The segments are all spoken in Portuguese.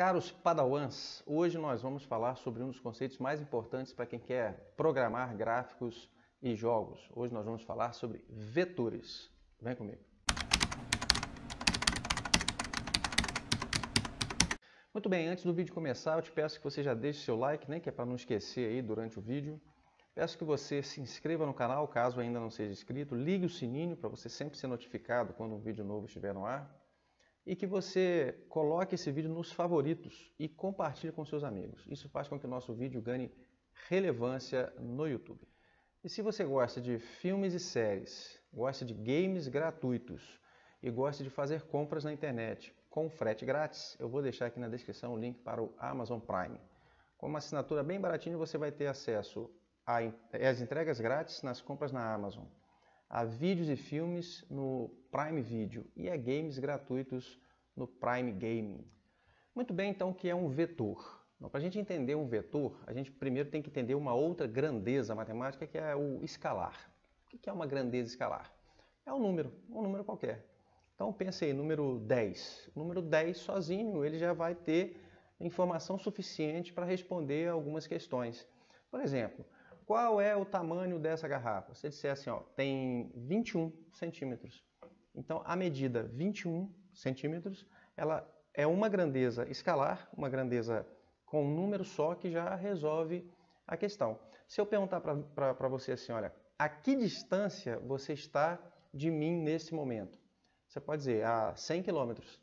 Caros Padawans, hoje nós vamos falar sobre um dos conceitos mais importantes para quem quer programar gráficos e jogos. Hoje nós vamos falar sobre vetores. Vem comigo. Muito bem, antes do vídeo começar, eu te peço que você já deixe seu like, né, que é para não esquecer aí durante o vídeo. Peço que você se inscreva no canal, caso ainda não seja inscrito. Ligue o sininho para você sempre ser notificado quando um vídeo novo estiver no ar. E que você coloque esse vídeo nos favoritos e compartilhe com seus amigos. Isso faz com que o nosso vídeo ganhe relevância no YouTube. E se você gosta de filmes e séries, gosta de games gratuitos e gosta de fazer compras na internet com frete grátis, eu vou deixar aqui na descrição o link para o Amazon Prime. Com uma assinatura bem baratinha, você vai ter acesso às entregas grátis nas compras na Amazon, a vídeos e filmes no Prime Video e a games gratuitos no Prime Gaming. Muito bem, então, o que é um vetor? Para a gente entender um vetor, a gente primeiro tem que entender uma outra grandeza matemática, que é o escalar. O que é uma grandeza escalar? É um número qualquer. Então, pense aí, número 10. O número 10 sozinho, ele já vai ter informação suficiente para responder algumas questões. Por exemplo, qual é o tamanho dessa garrafa? Se você disser assim, ó, tem 21 centímetros. Então, a medida 21 centímetros, ela é uma grandeza escalar, uma grandeza com um número só que já resolve a questão. Se eu perguntar para você assim, olha, a que distância você está de mim nesse momento? Você pode dizer, a 100 quilômetros.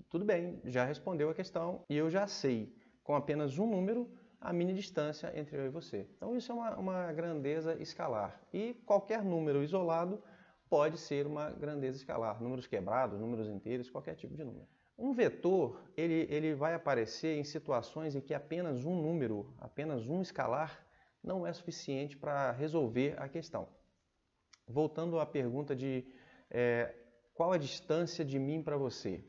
Tudo bem, já respondeu a questão e eu já sei, com apenas um número, a mínima distância entre eu e você. Então isso é uma grandeza escalar. E qualquer número isolado pode ser uma grandeza escalar. Números quebrados, números inteiros, qualquer tipo de número. Um vetor, ele vai aparecer em situações em que apenas um número, apenas um escalar, não é suficiente para resolver a questão. Voltando à pergunta de qual a distância de mim para você?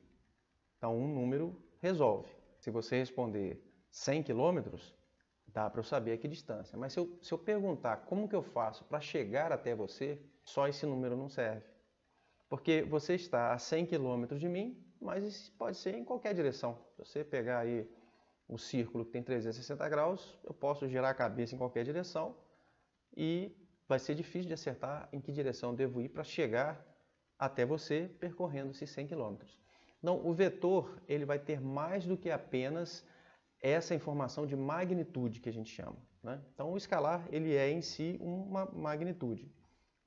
Então um número resolve. Se você responder 100 quilômetros, dá para eu saber a que distância. Mas se eu perguntar como que eu faço para chegar até você, só esse número não serve. Porque você está a 100 km de mim, mas isso pode ser em qualquer direção. Se você pegar aí um círculo que tem 360 graus, eu posso girar a cabeça em qualquer direção e vai ser difícil de acertar em que direção eu devo ir para chegar até você percorrendo esses 100 km. Então, o vetor ele vai ter mais do que apenas essa informação de magnitude que a gente chama, né? Então, o escalar ele é em si uma magnitude,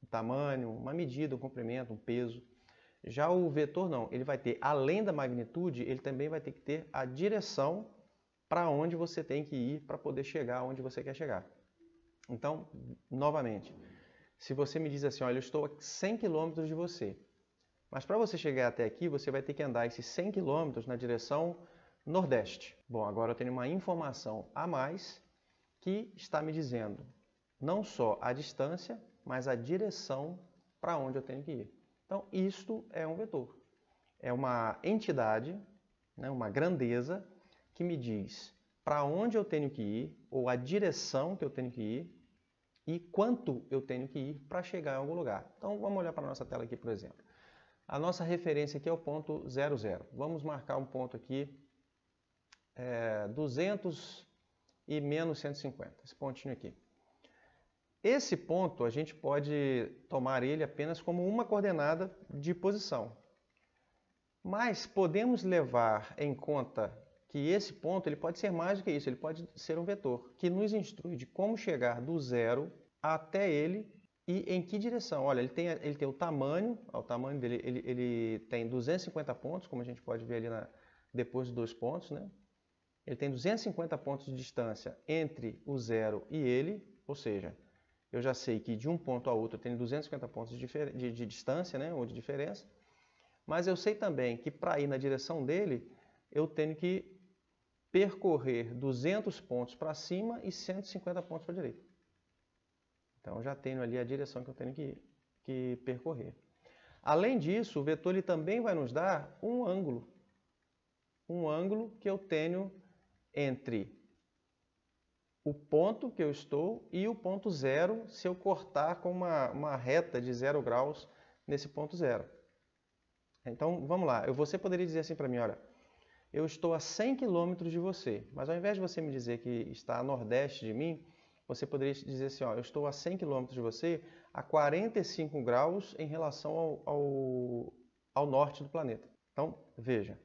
um tamanho, uma medida, um comprimento, um peso. Já o vetor não, ele vai ter, além da magnitude, ele também vai ter que ter a direção para onde você tem que ir para poder chegar onde você quer chegar. Então, novamente, se você me diz assim, olha, eu estou a 100 km de você, mas para você chegar até aqui, você vai ter que andar esses 100 km na direção Nordeste. Bom, agora eu tenho uma informação a mais que está me dizendo não só a distância, mas a direção para onde eu tenho que ir. Então, isto é um vetor. É uma entidade, né, uma grandeza, que me diz para onde eu tenho que ir, ou a direção que eu tenho que ir, e quanto eu tenho que ir para chegar em algum lugar. Então, vamos olhar para a nossa tela aqui, por exemplo. A nossa referência aqui é o ponto 00. Vamos marcar um ponto aqui 200 e menos 150, esse pontinho aqui. Esse ponto a gente pode tomar ele apenas como uma coordenada de posição. Mas podemos levar em conta que esse ponto ele pode ser mais do que isso, ele pode ser um vetor, que nos instrui de como chegar do zero até ele e em que direção. Olha, ele tem o tamanho dele ele tem 250 pontos, como a gente pode ver ali depois dos dois pontos, né? Ele tem 250 pontos de distância entre o zero e ele, ou seja, eu já sei que de um ponto a outro eu tenho 250 pontos de distância, né, ou de diferença, mas eu sei também que para ir na direção dele, eu tenho que percorrer 200 pontos para cima e 150 pontos para a direita. Então, eu já tenho ali a direção que eu tenho que percorrer. Além disso, o vetor ele também vai nos dar um ângulo que eu tenho entre o ponto que eu estou e o ponto zero, se eu cortar com uma reta de 0 graus nesse ponto zero. Então, vamos lá. Você poderia dizer assim para mim, olha, eu estou a 100 km de você, mas ao invés de você me dizer que está a nordeste de mim, você poderia dizer assim, ó, eu estou a 100 km de você a 45 graus em relação ao norte do planeta. Então, veja,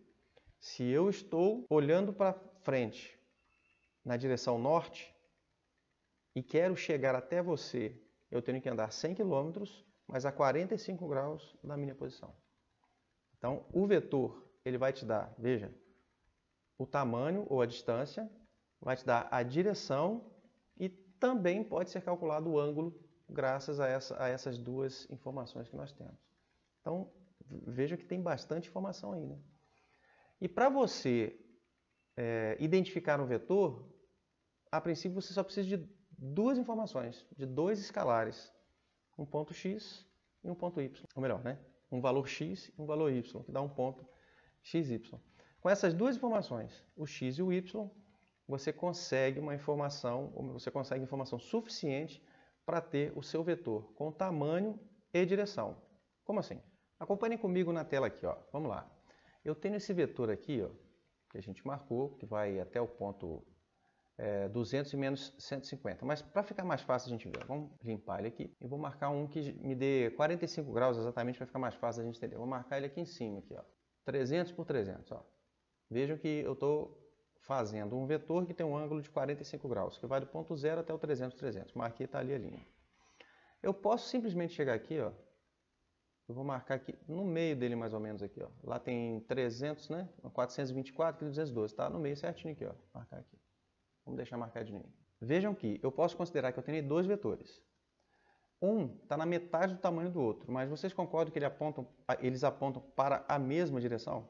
se eu estou olhando para frente na direção norte e quero chegar até você, eu tenho que andar 100 km, mas a 45 graus da minha posição. Então, o vetor, ele vai te dar, veja, o tamanho ou a distância, vai te dar a direção e também pode ser calculado o ângulo graças a essas duas informações que nós temos. Então, veja que tem bastante informação aí, né? E para você identificar um vetor, a princípio você só precisa de duas informações, de dois escalares, um ponto x e um ponto y. Ou melhor, né? Um valor x e um valor y, que dá um ponto xy. Com essas duas informações, o x e o y, você consegue uma informação, você consegue informação suficiente para ter o seu vetor com tamanho e direção. Como assim? Acompanhem comigo na tela aqui, ó. Vamos lá. Eu tenho esse vetor aqui, ó, que a gente marcou, que vai até o ponto 200 e menos 150. Mas para ficar mais fácil a gente ver, vamos limpar ele aqui. Eu vou marcar um que me dê 45 graus exatamente para ficar mais fácil a gente entender. Vou marcar ele aqui em cima, aqui, ó. 300 por 300, ó. Vejam que eu estou fazendo um vetor que tem um ângulo de 45 graus, que vai do ponto 0 até o 300, 300. Marquei, está ali a linha. Eu posso simplesmente chegar aqui, ó. Eu vou marcar aqui no meio dele mais ou menos aqui, ó. Lá tem 300, né? 424, aqui 212, tá no meio certinho aqui, ó. Marcar aqui. Vamos deixar marcadinho aí. Vejam que eu posso considerar que eu tenho dois vetores. Um está na metade do tamanho do outro, mas vocês concordam que eles apontam para a mesma direção?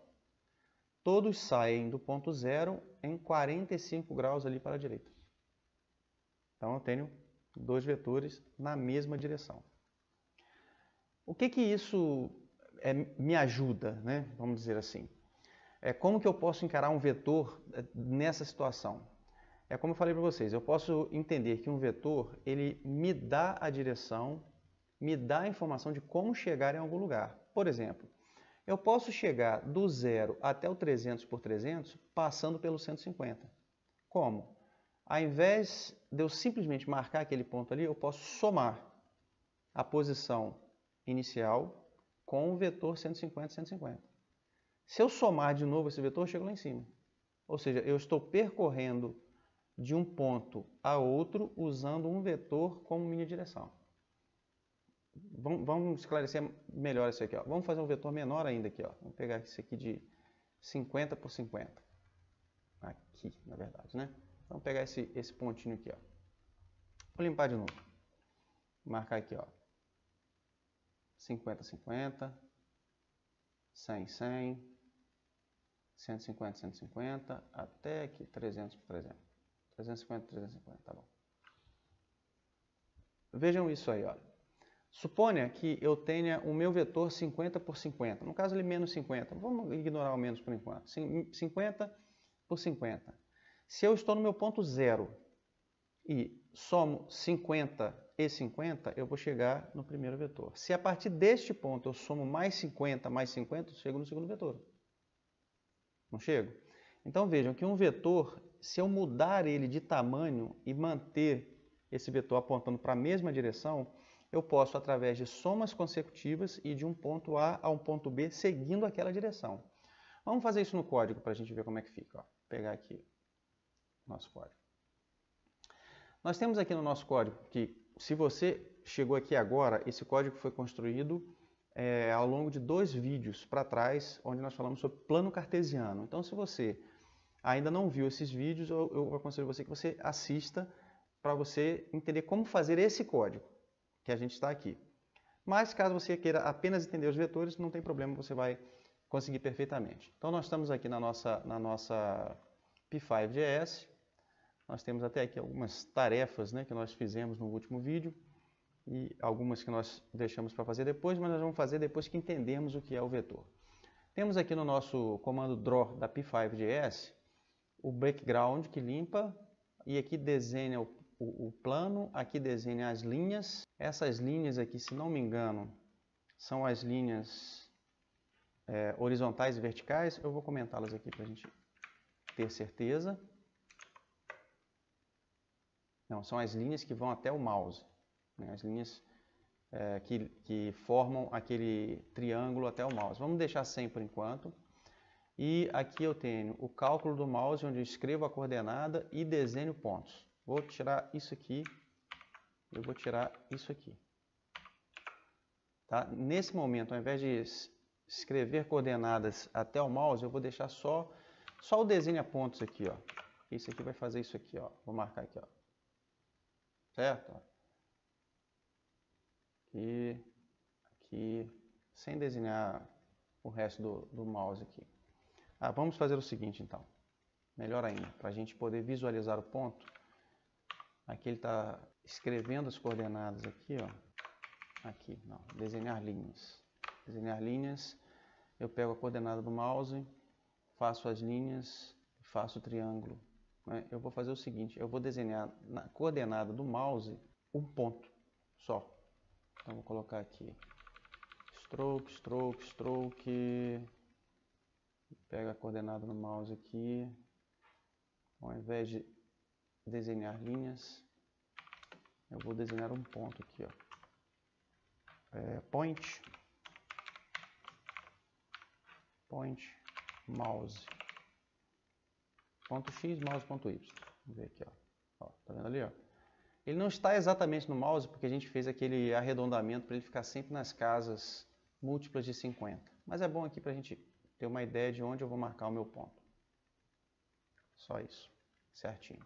Todos saem do ponto 0 em 45 graus ali para a direita. Então eu tenho dois vetores na mesma direção. O que isso me ajuda, né? Vamos dizer assim? Como que eu posso encarar um vetor nessa situação? É como eu falei para vocês, eu posso entender que um vetor, ele me dá a direção, me dá a informação de como chegar em algum lugar. Por exemplo, eu posso chegar do 0 até o 300 por 300 passando pelo 150. Como? Ao invés de eu simplesmente marcar aquele ponto ali, eu posso somar a posição inicial com o vetor 150, 150. Se eu somar de novo esse vetor, eu chego lá em cima. Ou seja, eu estou percorrendo de um ponto a outro usando um vetor como minha direção. Vamos esclarecer melhor isso aqui, ó. Vamos fazer um vetor menor ainda aqui, ó. Vamos pegar esse aqui de 50 por 50. Aqui, na verdade, né? Vamos pegar esse pontinho aqui, ó. Vou limpar de novo. Marcar aqui, ó. 50, 50. 100, 100. 150, 150. Até aqui, 300 por 300. 350, 350, tá bom. Vejam isso aí, olha. Suponha que eu tenha o meu vetor 50 por 50. No caso, ele menos 50. Vamos ignorar o menos por enquanto. 50 por 50. Se eu estou no meu ponto 0 e somo 50 e 50, eu vou chegar no primeiro vetor. Se a partir deste ponto eu somo mais 50, eu chego no segundo vetor. Não chego? Então vejam que um vetor, se eu mudar ele de tamanho e manter esse vetor apontando para a mesma direção, eu posso, através de somas consecutivas, ir de um ponto A a um ponto B, seguindo aquela direção. Vamos fazer isso no código para a gente ver como é que fica. Ó. Vou pegar aqui o nosso código. Nós temos aqui no nosso código que, se você chegou aqui agora, esse código foi construído ao longo de 2 vídeos para trás, onde nós falamos sobre plano cartesiano. Então, se você ainda não viu esses vídeos, eu aconselho você que você assista para você entender como fazer esse código que a gente está aqui. Mas, caso você queira apenas entender os vetores, não tem problema, você vai conseguir perfeitamente. Então, nós estamos aqui na nossa P5.js. Nós temos até aqui algumas tarefas, né, que nós fizemos no último vídeo e algumas que nós deixamos para fazer depois, mas nós vamos fazer depois que entendermos o que é o vetor. Temos aqui no nosso comando draw da P5.js o background que limpa e aqui desenha o plano, aqui desenha as linhas. Essas linhas aqui, se não me engano, são as linhas horizontais e verticais. Eu vou comentá-las aqui para a gente ter certeza. Não, são as linhas que vão até o mouse, né? As linhas que formam aquele triângulo até o mouse. Vamos deixar 100 por enquanto. E aqui eu tenho o cálculo do mouse, onde eu escrevo a coordenada e desenho pontos. Vou tirar isso aqui, eu vou tirar isso aqui. Tá? Nesse momento, ao invés de escrever coordenadas até o mouse, eu vou deixar só o desenho a pontos aqui, ó. Isso aqui vai fazer isso aqui, ó. Vou marcar aqui, ó. Certo? Aqui, sem desenhar o resto do mouse aqui. Vamos fazer o seguinte, então. Melhor ainda, para a gente poder visualizar o ponto. Aqui ele está escrevendo as coordenadas aqui, ó. Aqui, não, desenhar linhas. Desenhar linhas, eu pego a coordenada do mouse, faço as linhas, faço o triângulo. Né? Eu vou fazer o seguinte, eu vou desenhar na coordenada do mouse um ponto só. Então, vou colocar aqui, stroke, stroke, stroke, pego a coordenada no mouse aqui, ao invés de desenhar linhas, eu vou desenhar um ponto aqui, ó. Point, mouse, ponto X, mouse, ponto Y. Vamos ver aqui, ó. Tá vendo ali, ó? Ele não está exatamente no mouse porque a gente fez aquele arredondamento para ele ficar sempre nas casas múltiplas de 50. Mas é bom aqui para a gente ter uma ideia de onde eu vou marcar o meu ponto. Só isso, certinho.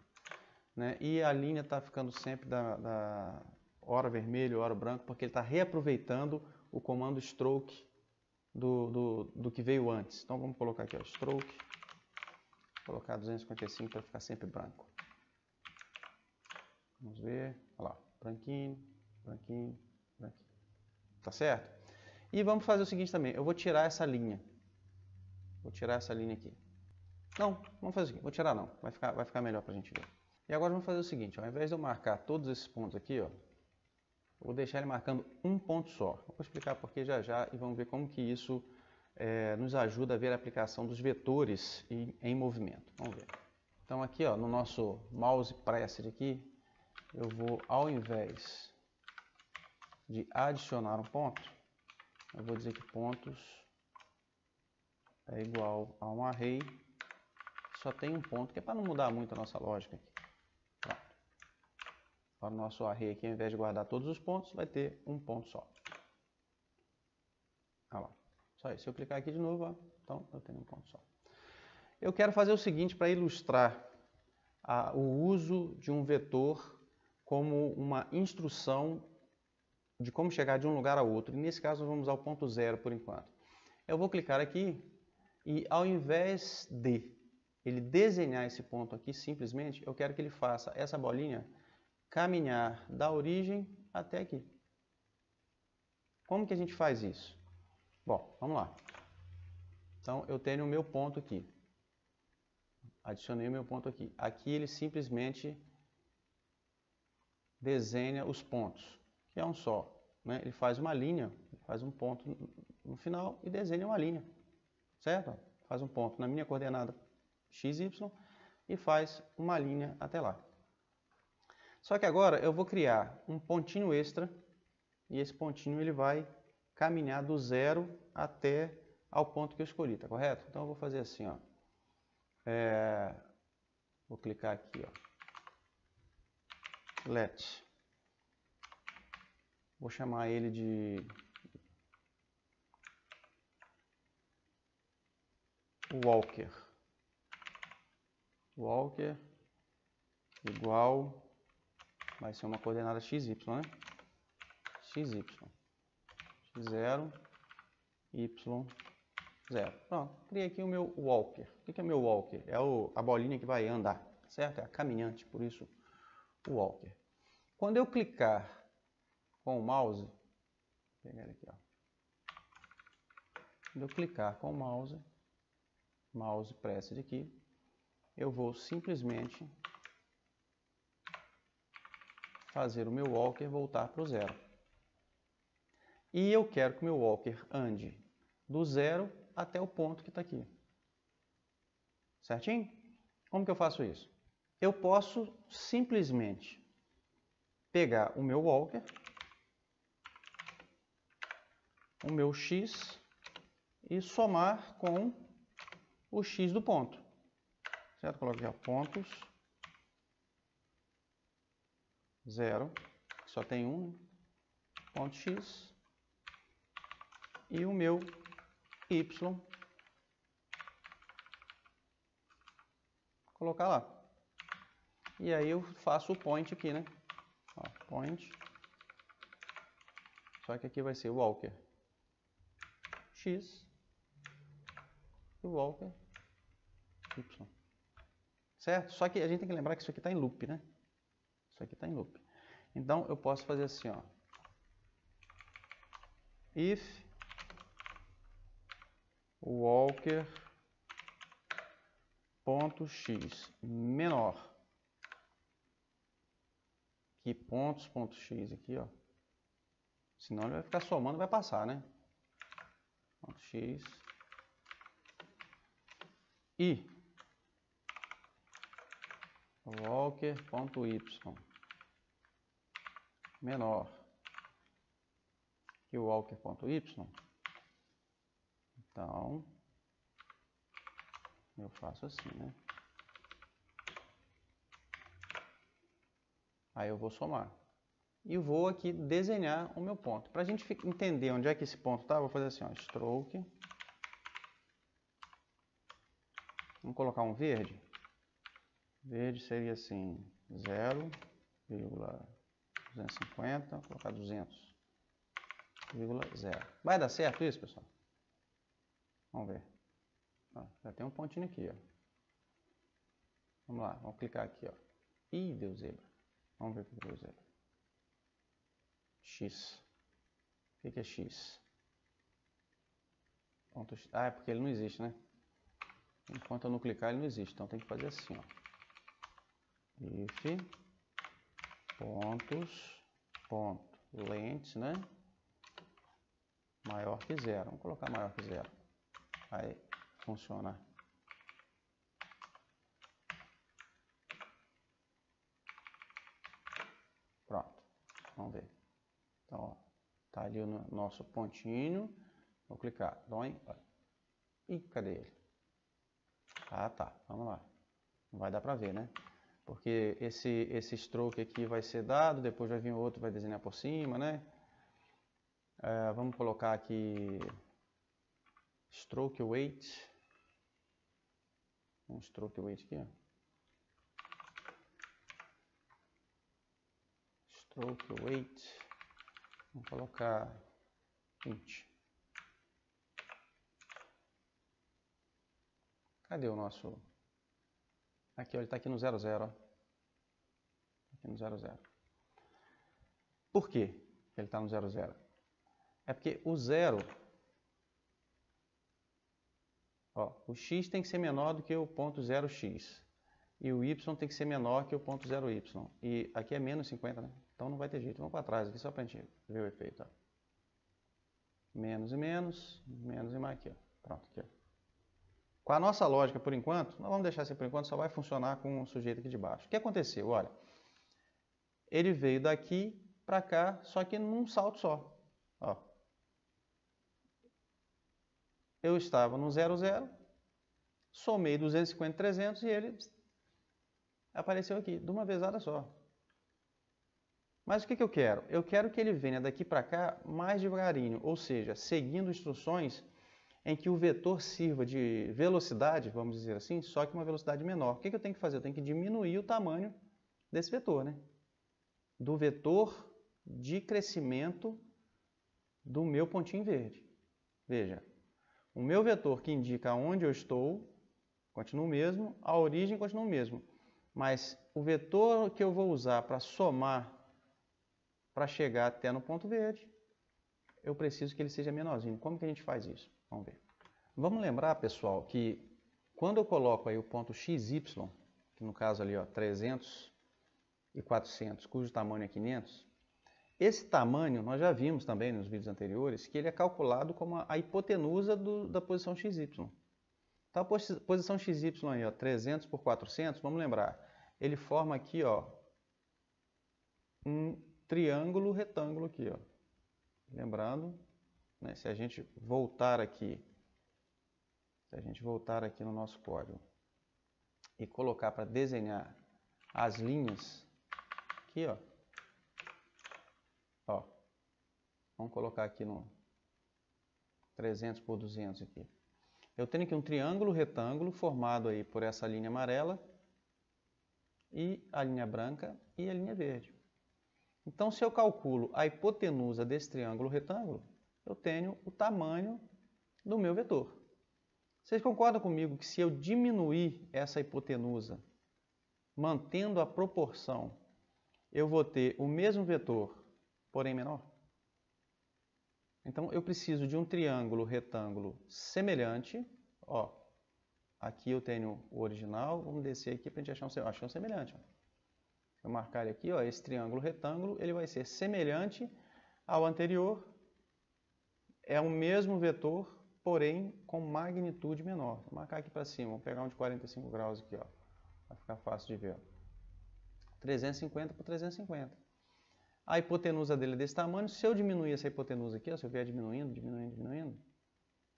Né? E a linha está ficando sempre da hora vermelho, hora branco, porque ele está reaproveitando o comando stroke do que veio antes. Então vamos colocar aqui, ó, stroke, colocar 255 para ficar sempre branco. Vamos ver, olha lá, branquinho, branquinho, branquinho. Tá certo? E vamos fazer o seguinte também, eu vou tirar essa linha. Vou tirar essa linha aqui. Não, vamos fazer o seguinte, vou tirar não, vai ficar melhor para a gente ver. E agora vamos fazer o seguinte, ó, ao invés de eu marcar todos esses pontos aqui, ó, eu vou deixar ele marcando um ponto só. Eu vou explicar por que já e vamos ver como que isso nos ajuda a ver a aplicação dos vetores em movimento. Vamos ver. Então aqui, ó, no nosso mouse pressed aqui, eu vou, ao invés de adicionar um ponto, eu vou dizer que pontos é igual a um array, só tem um ponto, que é para não mudar muito a nossa lógica aqui. Pronto. Para o nosso array aqui, ao invés de guardar todos os pontos, vai ter um ponto só. Olha lá. Só isso. Se eu clicar aqui de novo, ó, então eu tenho um ponto só. Eu quero fazer o seguinte para ilustrar o uso de um vetor como uma instrução de como chegar de um lugar a outro. E nesse caso, nós vamos usar o ponto zero por enquanto. Eu vou clicar aqui e ao invés de ele desenhar esse ponto aqui, simplesmente, eu quero que ele faça essa bolinha caminhar da origem até aqui. Como que a gente faz isso? Bom, vamos lá. Então, eu tenho o meu ponto aqui. Adicionei o meu ponto aqui. Aqui ele simplesmente desenha os pontos, que é um só. Né? Ele faz uma linha, faz um ponto no final e desenha uma linha. Certo? Faz um ponto na minha coordenada XY e faz uma linha até lá. Só que agora eu vou criar um pontinho extra e esse pontinho ele vai caminhar do zero até ao ponto que eu escolhi, tá correto? Então eu vou fazer assim, ó. Vou clicar aqui, ó. Let. Vou chamar ele de Walker. Walker igual, vai ser uma coordenada XY, né? XY. X0, Y0. Pronto, criei aqui o meu Walker. O que é o meu Walker? É a bolinha que vai andar, certo? É a caminhante, por isso o Walker. Quando eu clicar com o mouse, vou pegar ele aqui, ó. Quando eu clicar com o mouse pressed aqui, eu vou simplesmente fazer o meu walker voltar para o zero. E eu quero que o meu walker ande do zero até o ponto que está aqui. Certinho? Como que eu faço isso? Eu posso simplesmente pegar o meu walker, o meu x, e somar com o x do ponto. Certo? Coloquei aqui, ó, pontos, 0, só tem um, ponto x, e o meu y, colocar lá. E aí eu faço o point aqui, né? Ó, point, só que aqui vai ser o walker x e o walker y. Certo? Só que a gente tem que lembrar que isso aqui está em loop, né? Isso aqui está em loop. Então, eu posso fazer assim, ó. If walker ponto x menor que ponto x aqui, ó. Senão ele vai ficar somando e vai passar, né? Ponto x e walker.y menor que o walker.y, então eu faço assim, né? Aí eu vou somar e vou aqui desenhar o meu ponto. Para a gente entender onde é que esse ponto está, vou fazer assim, ó, stroke. Vamos colocar um verde. Verde seria assim, 0,250, vou colocar 200,0. Vai dar certo isso, pessoal? Vamos ver. Ó, já tem um pontinho aqui, ó. Vamos lá, vamos clicar aqui, ó. Ih, deu zebra. Vamos ver o que deu zebra. X. O que é X? Ponto X. Ah, é porque ele não existe, né? Enquanto eu não clicar, ele não existe. Então tem que fazer assim, ó. If length, né? Maior que 0. Vamos colocar maior que 0. Aí funciona. Pronto. Vamos ver. Então, ó, tá ali o nosso pontinho. Vou clicar. Ih, cadê ele? Ah, tá. Vamos lá. Não vai dar pra ver, né? Porque esse stroke aqui vai ser dado, depois vai vir outro, vai desenhar por cima, né? Vamos colocar aqui stroke weight. Um stroke weight aqui, ó. Stroke weight. Vamos colocar 20. Cadê o nosso... Aqui, ó, ele está aqui no 00, ó. Aqui no 00. Por que ele está no 00? É porque o 0... Ó, o x tem que ser menor do que o ponto 0x. E o y tem que ser menor que o ponto 0y. E aqui é menos 50, né? Então não vai ter jeito. Vamos para trás aqui só para a gente ver o efeito, ó. Menos e menos, menos e mais aqui, ó. Pronto, aqui, ó. Com a nossa lógica, por enquanto, nós vamos deixar assim por enquanto, só vai funcionar com o sujeito aqui de baixo. O que aconteceu? Olha, ele veio daqui para cá, só que num salto só. Ó. Eu estava no 00, somei 250 e 300 e ele apareceu aqui, de uma vezada só. Mas o que eu quero? Eu quero que ele venha daqui para cá mais devagarinho, ou seja, seguindo instruções em que o vetor sirva de velocidade, vamos dizer assim, só que uma velocidade menor. O que eu tenho que fazer? Eu tenho que diminuir o tamanho desse vetor, né? Do vetor de crescimento do meu pontinho verde. Veja, o meu vetor que indica onde eu estou continua o mesmo, a origem continua o mesmo. Mas o vetor que eu vou usar para somar, para chegar até no ponto verde, eu preciso que ele seja menorzinho. Como que a gente faz isso? Vamos ver. Vamos lembrar, pessoal, que quando eu coloco aí o ponto XY, que no caso ali, ó, 300 e 400, cujo tamanho é 500, esse tamanho nós já vimos também nos vídeos anteriores, que ele é calculado como a hipotenusa da posição XY. Então, a posição XY aí, ó, 300 por 400, vamos lembrar, ele forma aqui, ó, um triângulo retângulo aqui, ó. Lembrando, né, se a gente voltar aqui no nosso código e colocar para desenhar as linhas aqui, ó. Ó, vamos colocar aqui no 300 por 200 aqui. Eu tenho aqui um triângulo retângulo formado aí por essa linha amarela e a linha branca e a linha verde. Então, se eu calculo a hipotenusa desse triângulo retângulo, eu tenho o tamanho do meu vetor. Vocês concordam comigo que se eu diminuir essa hipotenusa, mantendo a proporção, eu vou ter o mesmo vetor, porém menor? Então, eu preciso de um triângulo retângulo semelhante. Ó, aqui eu tenho o original. Vamos descer aqui para a gente achar um semelhante. Ó. Eu marcar ele aqui, ó, esse triângulo retângulo, ele vai ser semelhante ao anterior. É o mesmo vetor, porém com magnitude menor. Vou marcar aqui para cima. Vamos pegar um de 45 graus aqui, ó. Vai ficar fácil de ver. Ó. 350 por 350. A hipotenusa dele é desse tamanho. Se eu diminuir essa hipotenusa aqui, ó, se eu vier diminuindo,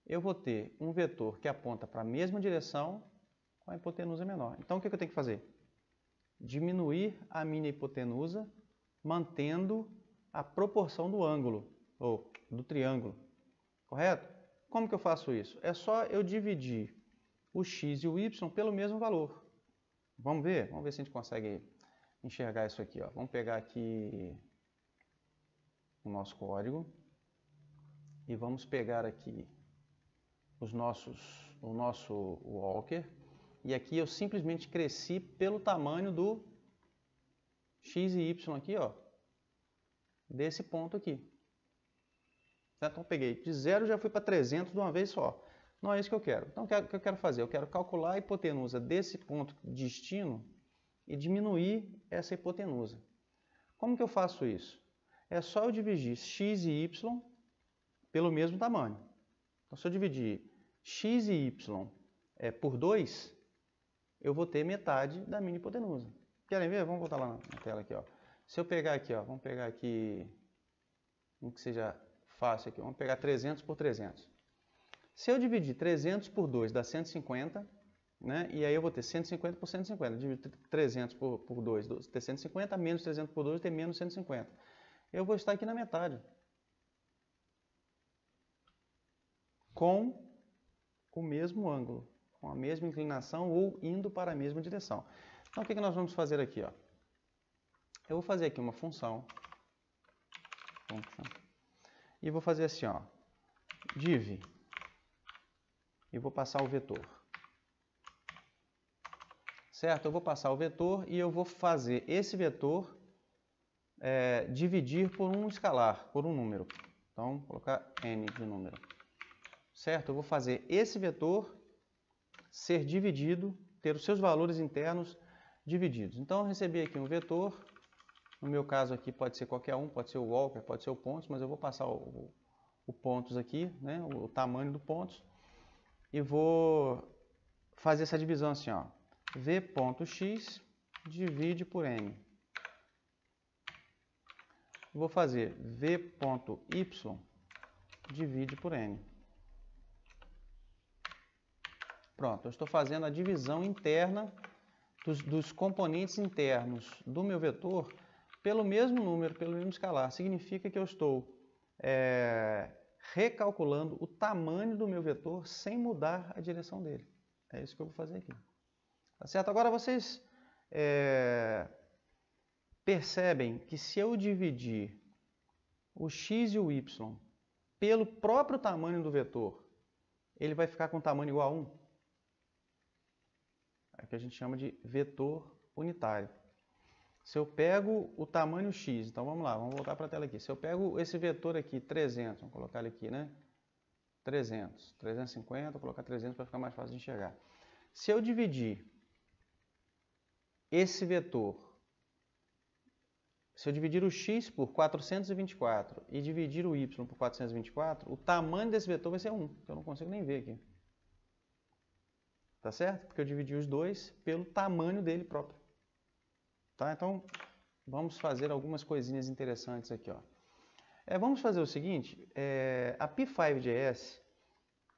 eu vou ter um vetor que aponta para a mesma direção com a hipotenusa menor. Então, o que eu tenho que fazer? Diminuir a minha hipotenusa, mantendo a proporção do ângulo, ou do triângulo. Correto? Como que eu faço isso? É só eu dividir o x e o y pelo mesmo valor. Vamos ver? Vamos ver se a gente consegue enxergar isso aqui. Ó. Vamos pegar aqui o nosso código e vamos pegar aqui o nosso walker, e aqui eu simplesmente cresci pelo tamanho do x e y aqui, ó, desse ponto aqui. Então eu peguei de 0 já fui para 300 de uma vez só. Não é isso que eu quero. Então o que eu quero fazer? Eu quero calcular a hipotenusa desse ponto de destino e diminuir essa hipotenusa. Como que eu faço isso? É só eu dividir x e y pelo mesmo tamanho. Então, se eu dividir x e y por 2, eu vou ter metade da minha hipotenusa. Querem ver? Vamos voltar lá na tela aqui. Ó. Se eu pegar aqui, ó, vamos pegar aqui, um que seja fácil aqui, vamos pegar 300 por 300. Se eu dividir 300 por 2 dá 150, né? E aí eu vou ter 150 por 150. Dividir 300 por 2, ter 150, menos 300 por 2, ter menos 150. Eu vou estar aqui na metade. Com o mesmo ângulo, com a mesma inclinação ou indo para a mesma direção. Então, o que nós vamos fazer aqui? Ó? Eu vou fazer aqui uma função. E vou fazer assim, ó, div. E vou passar o vetor. Certo? Eu vou passar o vetor e eu vou fazer esse vetor dividir por um escalar, por um número. Então, vou colocar n de número. Certo? Eu vou fazer esse vetor ser dividido, ter os seus valores internos divididos. Então, eu recebi aqui um vetor. No meu caso aqui pode ser qualquer um, pode ser o walker, pode ser o pontos, mas eu vou passar o pontos aqui, né? O tamanho do pontos. E vou fazer essa divisão assim, ó. v.x divide por n. Vou fazer v.y divide por n. Pronto, eu estou fazendo a divisão interna dos componentes internos do meu vetor pelo mesmo número, pelo mesmo escalar. Significa que eu estou recalculando o tamanho do meu vetor sem mudar a direção dele. É isso que eu vou fazer aqui. Tá certo? Agora vocês percebem que se eu dividir o x e o y pelo próprio tamanho do vetor, ele vai ficar com tamanho igual a 1. É o que a gente chama de vetor unitário. Se eu pego o tamanho x, então vamos lá, vamos voltar para a tela aqui. Se eu pego esse vetor aqui, 300, vamos colocar ele aqui, né? 300, 350, vou colocar 300 para ficar mais fácil de enxergar. Se eu dividir esse vetor, se eu dividir o x por 424 e dividir o y por 424, o tamanho desse vetor vai ser 1, que eu não consigo nem ver aqui. Tá certo? Porque eu dividi os dois pelo tamanho dele próprio. Tá? Então, vamos fazer algumas coisinhas interessantes aqui, ó. Vamos fazer o seguinte, a P5.js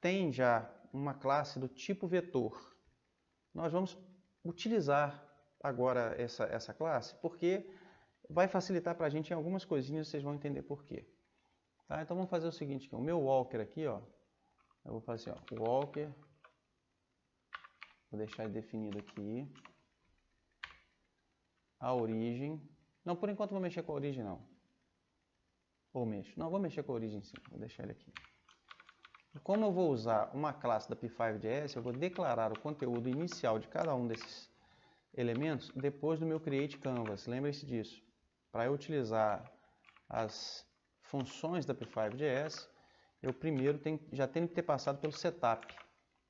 tem já uma classe do tipo vetor. Nós vamos utilizar agora essa classe porque vai facilitar para a gente em algumas coisinhas, vocês vão entender por quê. Tá? Então vamos fazer o seguinte, o meu walker aqui, ó, eu vou fazer assim, ó, walker, vou deixar ele definido aqui, a origem, não, por enquanto não vou mexer com a origem não, ou mexo, não, vou mexer com a origem sim, vou deixar ele aqui. Como eu vou usar uma classe da P5.js, eu vou declarar o conteúdo inicial de cada um desses elementos depois do meu create canvas. Lembre-se disso. Para eu utilizar as funções da P5.js, eu primeiro já tenho que ter passado pelo setup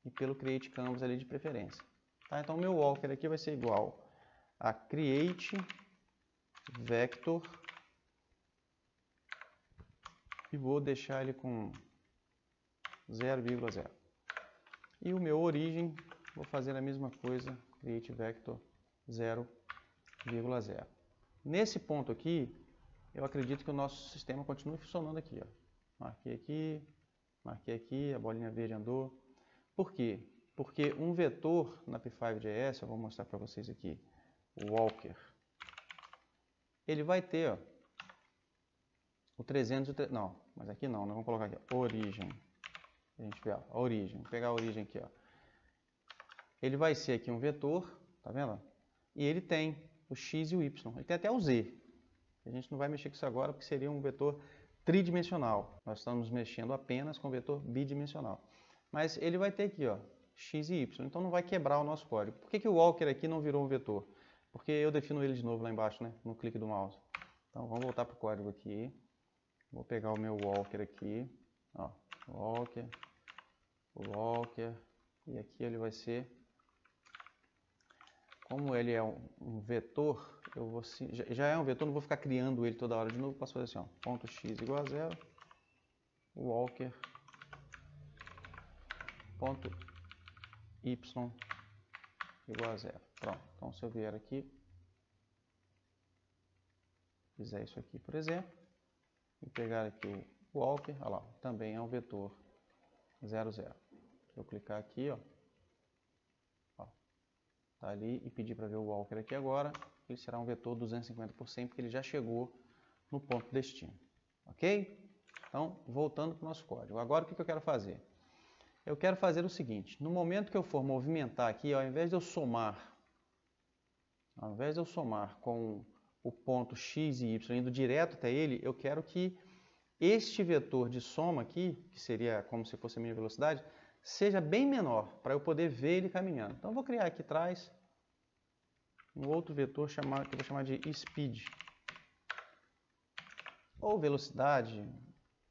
e pelo create canvas ali de preferência. Tá? Então, o meu walker aqui vai ser igual a create vector e vou deixar ele com 0,0. E o meu origem, vou fazer a mesma coisa, create vector 0,0. Nesse ponto aqui, eu acredito que o nosso sistema continue funcionando aqui. Ó. Marquei aqui, a bolinha verde andou. Por quê? Porque um vetor na P5.js, eu vou mostrar para vocês aqui, o walker, ele vai ter ó, o 300, não, mas aqui não, vamos colocar aqui, ó, origem. A gente vê a origem, vou pegar a origem aqui, ó. Ele vai ser aqui um vetor, tá vendo? E ele tem o x e o y, ele tem até o z. A gente não vai mexer com isso agora porque seria um vetor tridimensional. Nós estamos mexendo apenas com vetor bidimensional. Mas ele vai ter aqui, ó, x e y, então não vai quebrar o nosso código. Por que o walker aqui não virou um vetor? Porque eu defino ele de novo lá embaixo, né, no clique do mouse. Então vamos voltar para o código aqui. Vou pegar o meu walker aqui, ó, walker, e aqui ele vai ser, como ele é um vetor, eu vou, já é um vetor, não vou ficar criando ele toda hora de novo, posso fazer assim, ó, ponto x igual a 0, walker, ponto y igual a 0. Pronto, então se eu vier aqui, fizer isso aqui, por exemplo, e pegar aqui o walker, olha lá, também é um vetor 0, 0. Se eu clicar aqui, ó, tá ali, e pedir para ver o walker aqui agora, ele será um vetor 250%, porque ele já chegou no ponto destino. Ok? Então, voltando para o nosso código. Agora, o que eu quero fazer? Eu quero fazer o seguinte, no momento que eu for movimentar aqui, ao invés de eu somar com o ponto x e y indo direto até ele, eu quero que este vetor de soma aqui, que seria como se fosse a minha velocidade, seja bem menor, para eu poder ver ele caminhando. Então, eu vou criar aqui atrás um outro vetor que eu vou chamar de speed. Ou velocidade,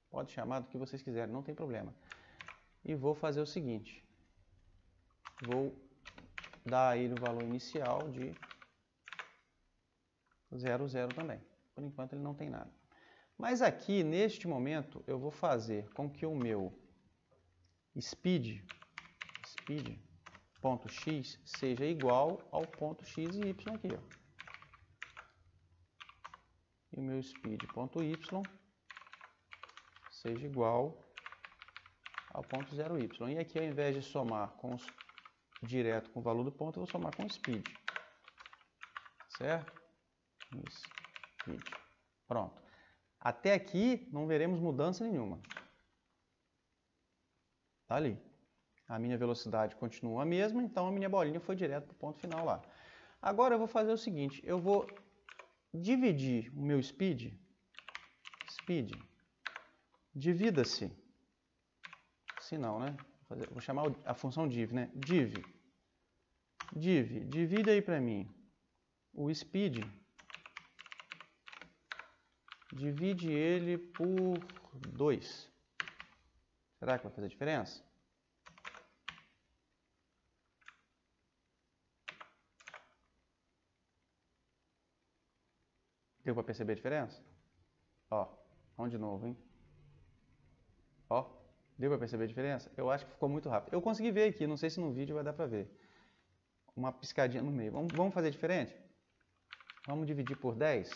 pode chamar do que vocês quiserem, não tem problema. E vou fazer o seguinte, vou dar a ele o valor inicial de 0, 0 também. Por enquanto ele não tem nada. Mas aqui, neste momento, eu vou fazer com que o meu speed.x seja igual ao ponto x e y aqui. Ó. E o meu speed.y seja igual ao ponto 0y. E aqui, ao invés de somar direto com o valor do ponto, eu vou somar com o speed. Certo? Speed. Pronto. Até aqui não veremos mudança nenhuma. Tá ali. A minha velocidade continua a mesma, então a minha bolinha foi direto para o ponto final lá. Agora eu vou fazer o seguinte, eu vou dividir o meu speed, divida-se, se não, né? Vou chamar a função div, né? Divide aí para mim o speed, divide ele por 2. Será que vai fazer diferença? Deu para perceber a diferença? Ó, vamos de novo, hein? Ó, Deu para perceber a diferença? Eu acho que ficou muito rápido. Eu consegui ver aqui, não sei se no vídeo vai dar para ver. Uma piscadinha no meio. Vamos fazer diferente? Vamos dividir por 10.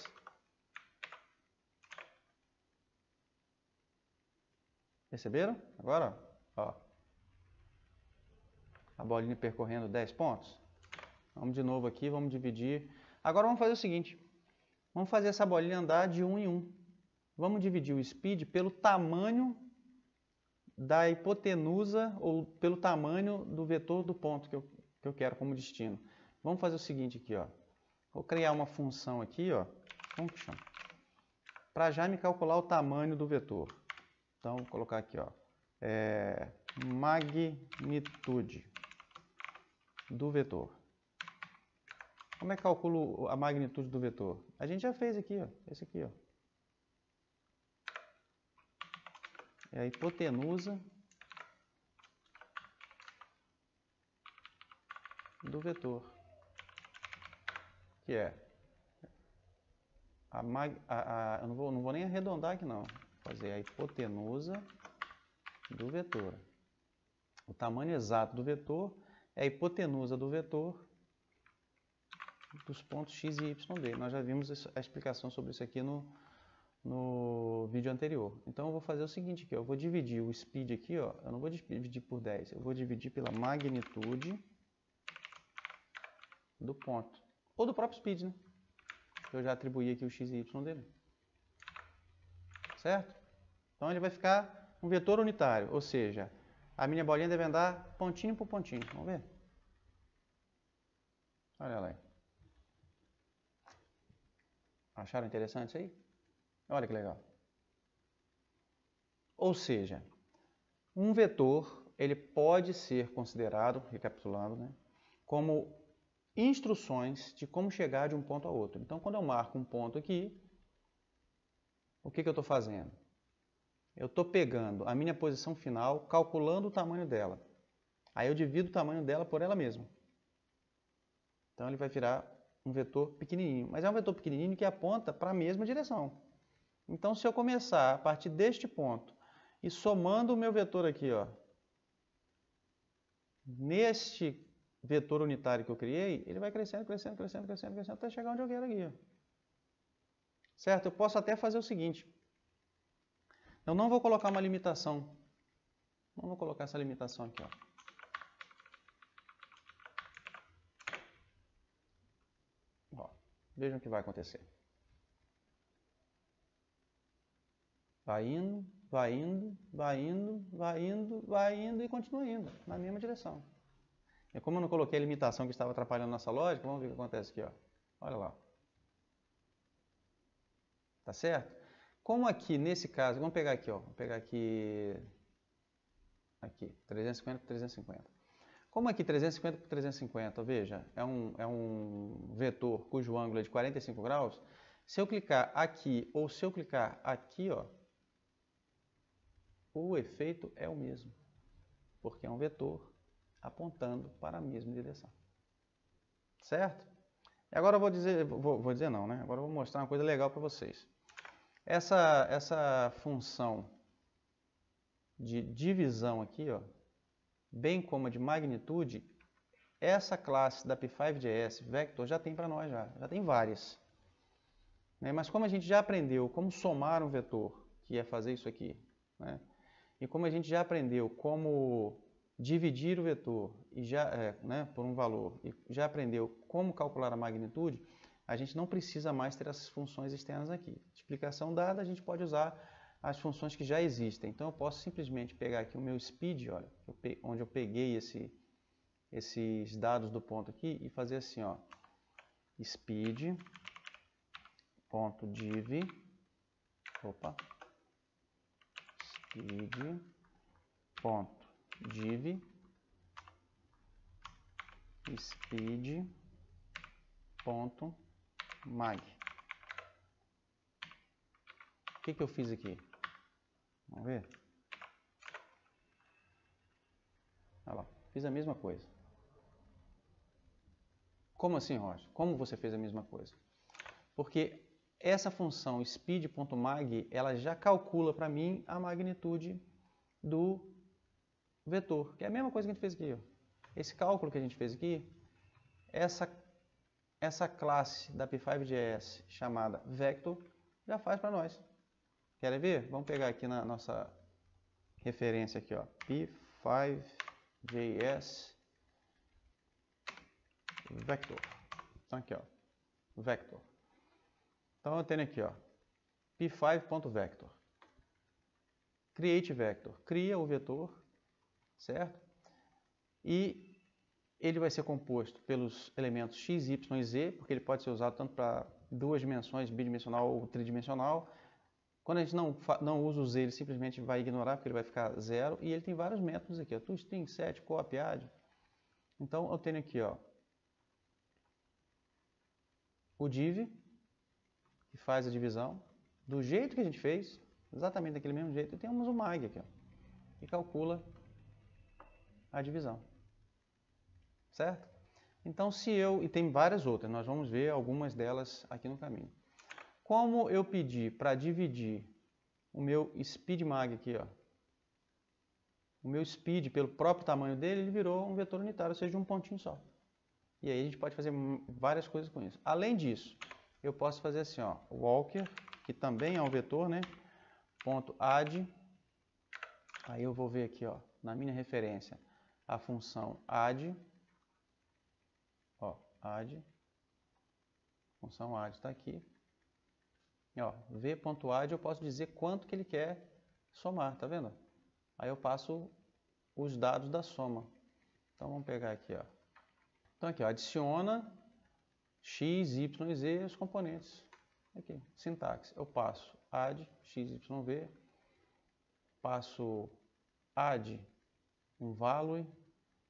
Perceberam? Agora, ó. A bolinha percorrendo 10 pontos. Vamos de novo aqui, vamos dividir. Agora vamos fazer o seguinte. Vamos fazer essa bolinha andar de 1 em 1. Vamos dividir o speed pelo tamanho da hipotenusa ou pelo tamanho do vetor do ponto que eu quero como destino. Vamos fazer o seguinte aqui, ó. Vou criar uma função aqui, ó, function, para já me calcular o tamanho do vetor. Então, vou colocar aqui, ó, magnitude do vetor. Como é que calculo a magnitude do vetor? A gente já fez aqui, ó, esse aqui, ó. É a hipotenusa do vetor, que é eu não vou nem arredondar aqui não, vou fazer a hipotenusa do vetor. O tamanho exato do vetor é a hipotenusa do vetor dos pontos x e y dele. Nós já vimos a explicação sobre isso aqui no vídeo anterior. Então eu vou fazer o seguinte aqui, ó, eu vou dividir o speed aqui, ó, eu não vou dividir por 10, eu vou dividir pela magnitude do ponto, ou do próprio speed, né? Eu já atribuí aqui o x e y dele. Certo? Então ele vai ficar um vetor unitário, ou seja, a minha bolinha deve andar pontinho por pontinho. Vamos ver? Olha lá aí. Acharam interessante isso aí? Olha que legal. Ou seja, um vetor, ele pode ser considerado, recapitulando, né, como instruções de como chegar de um ponto a outro. Então, quando eu marco um ponto aqui, o que eu estou fazendo? Eu estou pegando a minha posição final, calculando o tamanho dela. Aí eu divido o tamanho dela por ela mesma. Então, ele vai virar um vetor pequenininho. Mas é um vetor pequenininho que aponta para a mesma direção. Então, se eu começar a partir deste ponto e somando o meu vetor aqui, ó, neste vetor unitário que eu criei, ele vai crescendo, crescendo, crescendo, crescendo, crescendo, até chegar onde eu quero aqui. Ó. Certo? Eu posso até fazer o seguinte. Eu não vou colocar uma limitação. Não vou colocar essa limitação aqui, ó. Ó, vejam o que vai acontecer. Vai indo, vai indo, vai indo, vai indo, vai indo e continua indo na mesma direção. E como eu não coloquei a limitação que estava atrapalhando nossa lógica, vamos ver o que acontece aqui, ó. Olha lá. Tá certo? Como aqui, nesse caso, vamos pegar aqui, ó. Vamos pegar aqui, 350 por 350. Como aqui 350 por 350, veja, é um vetor cujo ângulo é de 45 graus, se eu clicar aqui ou se eu clicar aqui, ó, o efeito é o mesmo, porque é um vetor apontando para a mesma direção. Certo? E agora eu vou dizer não, né? Agora eu vou mostrar uma coisa legal para vocês. Essa função de divisão aqui, ó, bem como a de magnitude, essa classe da P5JS Vector já tem para nós já tem várias. Né? Mas como a gente já aprendeu como somar um vetor, que é fazer isso aqui, né? E como a gente já aprendeu como dividir o vetor e né, por um valor e já aprendeu como calcular a magnitude, a gente não precisa mais ter essas funções externas aqui. Explicação dada, a gente pode usar as funções que já existem. Então eu posso simplesmente pegar aqui o meu speed, olha, onde eu peguei esses dados do ponto aqui e fazer assim, ó, speed.div, speed.div speed.mag. O que eu fiz aqui? Vamos ver? Olha lá, fiz a mesma coisa. Como assim, Rocha? Como você fez a mesma coisa? Porque essa função speed.mag, ela já calcula para mim a magnitude do vetor, que é a mesma coisa que a gente fez aqui. Ó. Esse cálculo que a gente fez aqui, essa classe da P5.js chamada vector já faz para nós. Querem ver? Vamos pegar aqui na nossa referência aqui, ó, P5.js vector. Então aqui, ó, vector. Então eu tenho aqui, ó, p5.vector. Create vector, cria o vetor, certo? E ele vai ser composto pelos elementos x, y e z, porque ele pode ser usado tanto para duas dimensões, bidimensional ou tridimensional. Quando a gente não usa o z, ele simplesmente vai ignorar, porque ele vai ficar zero. E ele tem vários métodos aqui, ó, toString, set, copy, add. Então eu tenho aqui, ó, o div, que faz a divisão, do jeito que a gente fez, exatamente daquele mesmo jeito. E temos o mag aqui, ó, que calcula a divisão. Certo? Então, e tem várias outras, nós vamos ver algumas delas aqui no caminho. Como eu pedi para dividir o meu speedmag aqui, ó, o meu speed pelo próprio tamanho dele, ele virou um vetor unitário, ou seja, de um pontinho só. E aí a gente pode fazer várias coisas com isso. Além disso, eu posso fazer assim, ó, walker, que também é um vetor, né? Ponto add. Aí eu vou ver aqui, ó, na minha referência, a função add. Ó, add. Função add está aqui. E, ó, v.add eu posso dizer quanto que ele quer somar, tá vendo? Aí eu passo os dados da soma. Então vamos pegar aqui, ó. Então aqui, ó, adiciona x, y e z os componentes. Aqui, sintaxe. Eu passo add x, y, v, passo add um value,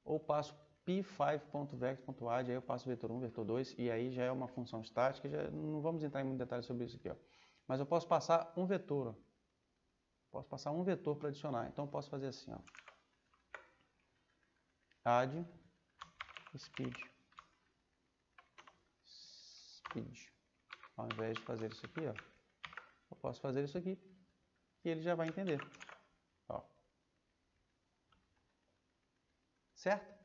ou passo p5.vector.add, aí eu passo vetor 1, vetor 2, e aí já é uma função estática, já não vamos entrar em muito detalhe sobre isso aqui, ó. Mas eu posso passar um vetor, ó. Posso passar um vetor para adicionar, então eu posso fazer assim, ó. Add speed. Ao invés de fazer isso aqui, ó, eu posso fazer isso aqui, e ele já vai entender. Ó. Certo?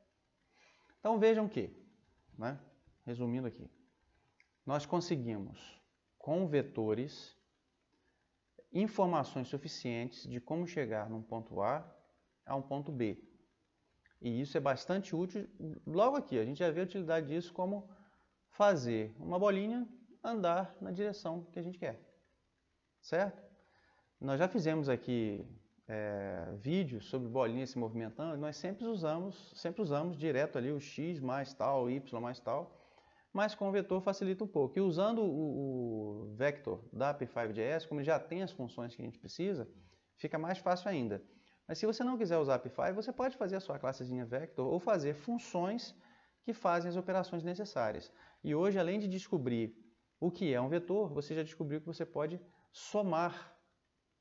Então vejam que, né, resumindo aqui, nós conseguimos, com vetores, informações suficientes de como chegar num ponto A a um ponto B. E isso é bastante útil. Logo aqui, a gente já vê a utilidade disso como fazer uma bolinha andar na direção que a gente quer. Certo? Nós já fizemos aqui vídeos sobre bolinhas se movimentando, nós sempre usamos direto ali o x mais tal, o y mais tal, mas com o vetor facilita um pouco. E usando o vector da P5.js, como ele já tem as funções que a gente precisa, fica mais fácil ainda. Mas se você não quiser usar a P5, você pode fazer a sua classezinha vector ou fazer funções que fazem as operações necessárias. E hoje, além de descobrir o que é um vetor, você já descobriu que você pode somar,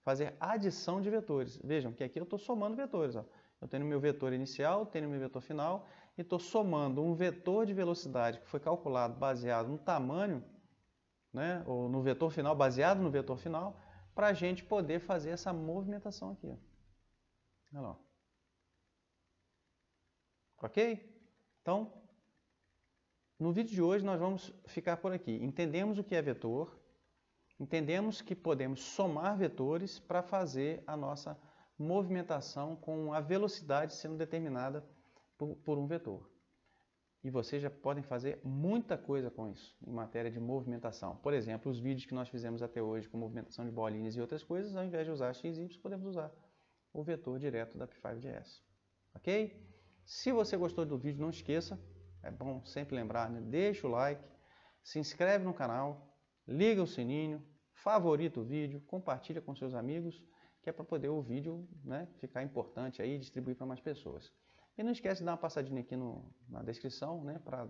fazer adição de vetores. Vejam que aqui eu estou somando vetores. Ó. Eu tenho o meu vetor inicial, tenho o meu vetor final, e estou somando um vetor de velocidade que foi calculado baseado no tamanho, né, ou no vetor final, baseado no vetor final, para a gente poder fazer essa movimentação aqui. Ó. Olha lá. Ok? Então, no vídeo de hoje nós vamos ficar por aqui. Entendemos o que é vetor, entendemos que podemos somar vetores para fazer a nossa movimentação com a velocidade sendo determinada por um vetor. E vocês já podem fazer muita coisa com isso em matéria de movimentação. Por exemplo, os vídeos que nós fizemos até hoje com movimentação de bolinhas e outras coisas, ao invés de usar x e y, podemos usar o vetor direto da P5.js. Ok? Se você gostou do vídeo, não esqueça, é bom sempre lembrar, né? Deixa o like, se inscreve no canal, liga o sininho, favorita o vídeo, compartilha com seus amigos, que é para poder o vídeo, né, ficar importante aí e distribuir para mais pessoas. E não esquece de dar uma passadinha aqui na descrição, né, para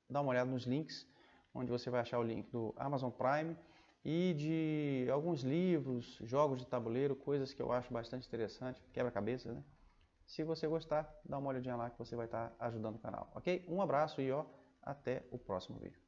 dar uma olhada nos links, onde você vai achar o link do Amazon Prime e de alguns livros, jogos de tabuleiro, coisas que eu acho bastante interessante, quebra-cabeça, né? Se você gostar, dá uma olhadinha lá que você vai estar ajudando o canal, ok? Um abraço e ó, até o próximo vídeo.